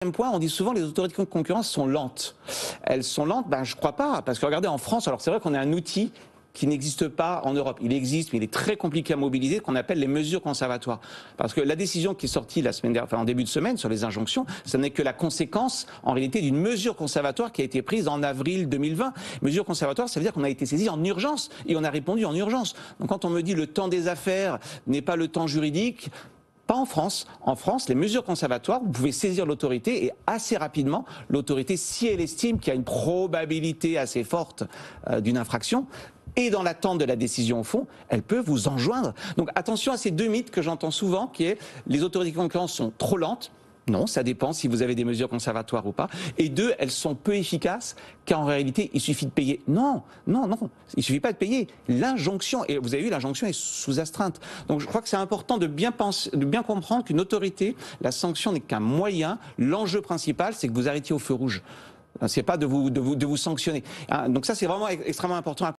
Deuxième point, on dit souvent que les autorités de concurrence sont lentes. Elles sont lentes, je ne crois pas, parce que regardez en France, alors c'est vrai qu'on a un outil qui n'existe pas en Europe. Il existe, mais il est très compliqué à mobiliser, qu'on appelle les mesures conservatoires. Parce que la décision qui est sortie la semaine dernière, en début de semaine sur les injonctions, ce n'est que la conséquence, en réalité, d'une mesure conservatoire qui a été prise en avril 2020. Mesure conservatoire, ça veut dire qu'on a été saisi en urgence et on a répondu en urgence. Donc quand on me dit le temps des affaires n'est pas le temps juridique, pas en France. En France, les mesures conservatoires, vous pouvez saisir l'autorité et assez rapidement, l'autorité, si elle estime qu'il y a une probabilité assez forte d'une infraction, et dans l'attente de la décision au fond, elle peut vous enjoindre. Donc attention à ces deux mythes que j'entends souvent, qui est les autorités de concurrence sont trop lentes. Non, ça dépend si vous avez des mesures conservatoires ou pas. Et deux, elles sont peu efficaces, car en réalité, il suffit de payer. Non, il suffit pas de payer. L'injonction, et vous avez vu, l'injonction est sous astreinte. Donc je crois que c'est important de bien comprendre qu'une autorité, la sanction n'est qu'un moyen. L'enjeu principal, c'est que vous arrêtiez au feu rouge. C'est pas de vous sanctionner. Donc ça, c'est vraiment extrêmement important.